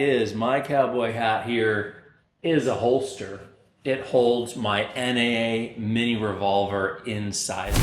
My cowboy hat here is a holster. It holds my NAA mini revolver inside.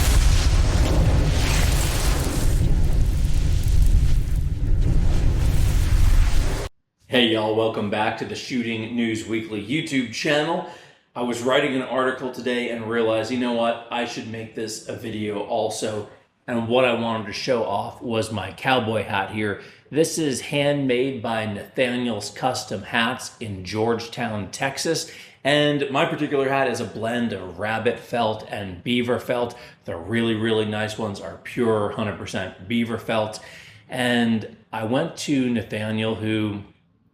Hey y'all, welcome back to the Shooting News Weekly YouTube channel. I was writing an article today and realized, you know what, I should make this a video also. And what I wanted to show off was my cowboy hat here. This is handmade by Nathaniel's Custom Hats in Georgetown, Texas. And my particular hat is a blend of rabbit felt and beaver felt. The really nice ones are pure 100% beaver felt. And I went to Nathaniel, who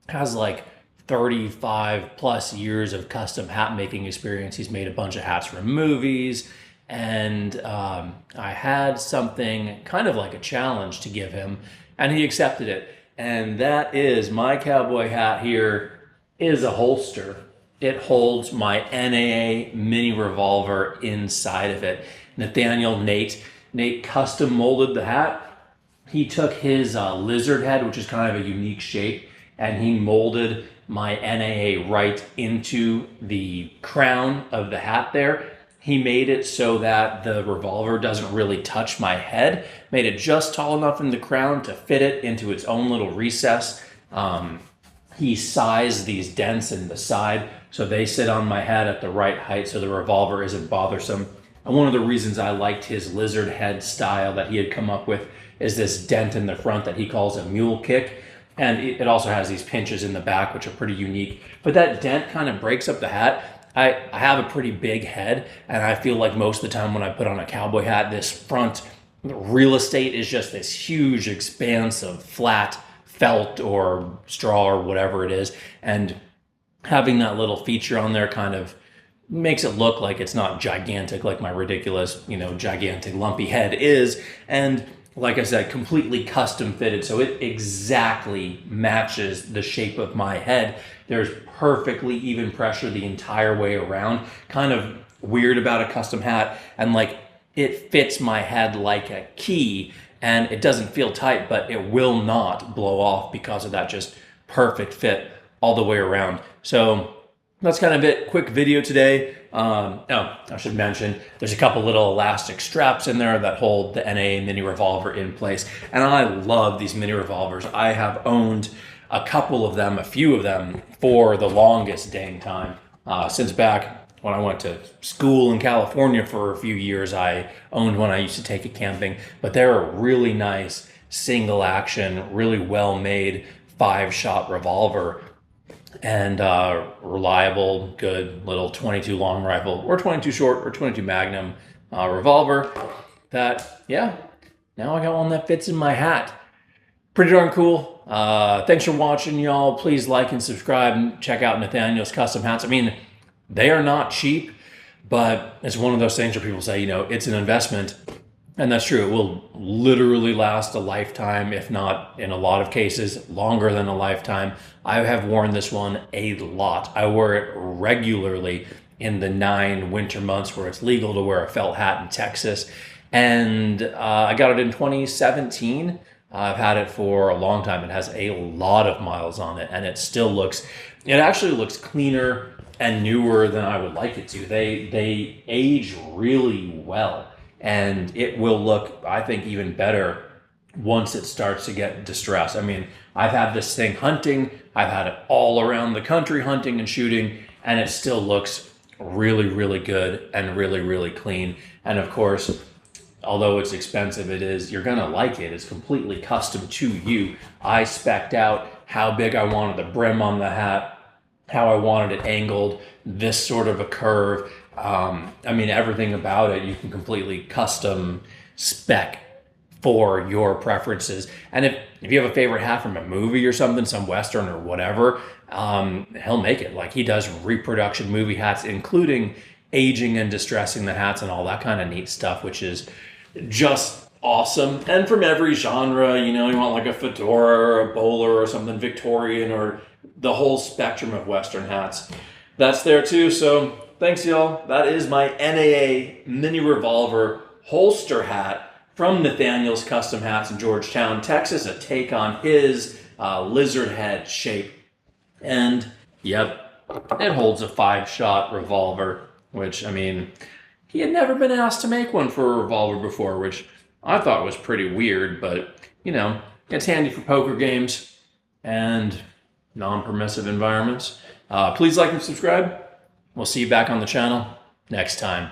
has like 35 plus years of custom hat making experience. He's made a bunch of hats for movies. And I had something kind of like a challenge to give him, and he accepted it. And that is, my cowboy hat here is a holster. It holds my NAA mini revolver inside of it. Nate custom molded the hat. He took his lizard head, which is kind of a unique shape, and he molded my NAA right into the crown of the hat there. He made it so that the revolver doesn't really touch my head, made it just tall enough in the crown to fit it into its own little recess. He sized these dents in the side so they sit on my head at the right height so the revolver isn't bothersome. And one of the reasons I liked his lizard head style that he had come up with is this dent in the front that he calls a mule kick. And it also has these pinches in the back, which are pretty unique. But that dent kind of breaks up the hat. I have a pretty big head, and I feel like most of the time when I put on a cowboy hat, this front real estate is just this huge expanse of flat felt or straw or whatever it is. And having that little feature on there kind of makes it look like it's not gigantic like my ridiculous, gigantic lumpy head is. And like I said, completely custom fitted, so it exactly matches the shape of my head. There's perfectly even pressure the entire way around. Kind of weird about a custom hat, and like it fits my head like a key, and it doesn't feel tight, but it will not blow off because of that just perfect fit all the way around. So that's kind of it. Quick video today. I should mention, there's a couple little elastic straps in there that hold the NAA mini revolver in place. And I love these mini revolvers. I have owned a few of them for the longest dang time. Since back when I went to school in California for a few years, I owned one. I used to take it camping. But they're a really nice single action, really well made 5-shot revolver. And reliable, good little 22 long rifle or 22 short or 22 Magnum revolver that, yeah, now I got one that fits in my hat. Pretty darn cool. Thanks for watching, y'all. Please like and subscribe and check out Nathaniel's Custom Hats. I mean, they are not cheap, but it's one of those things where people say, it's an investment. And that's true. It will literally last a lifetime, if not, in a lot of cases, longer than a lifetime. I have worn this one a lot. I wear it regularly in the 9 winter months where it's legal to wear a felt hat in Texas. And I got it in 2017. I've had it for a long time. It has a lot of miles on it, and it actually looks cleaner and newer than I would like it to. They age really well. And it will look, I think, even better once it starts to get distressed. I mean, I've had this thing hunting. I've had it all around the country hunting and shooting, and it still looks really good and really clean. And of course, although it's expensive, you're gonna like it. It's completely custom to you. I spec'd out how big I wanted the brim on the hat, how I wanted it angled, this sort of a curve. I mean, everything about it, you can completely custom spec for your preferences. And if you have a favorite hat from a movie or something, some Western or whatever, he'll make it. Like, he does reproduction movie hats, including aging and distressing the hats and all that kind of neat stuff, which is just awesome. And from every genre, you want like a fedora or a bowler or something Victorian, or the whole spectrum of Western hats. That's there too. So thanks, y'all. That is my NAA mini revolver holster hat from Nathaniel's Custom Hats in Georgetown, Texas, a take on his lizard head shape. And yep, it holds a 5-shot revolver, which, I mean, he had never been asked to make one for a revolver before, which I thought was pretty weird, but, it's handy for poker games and non-permissive environments. Please like and subscribe. We'll see you back on the channel next time.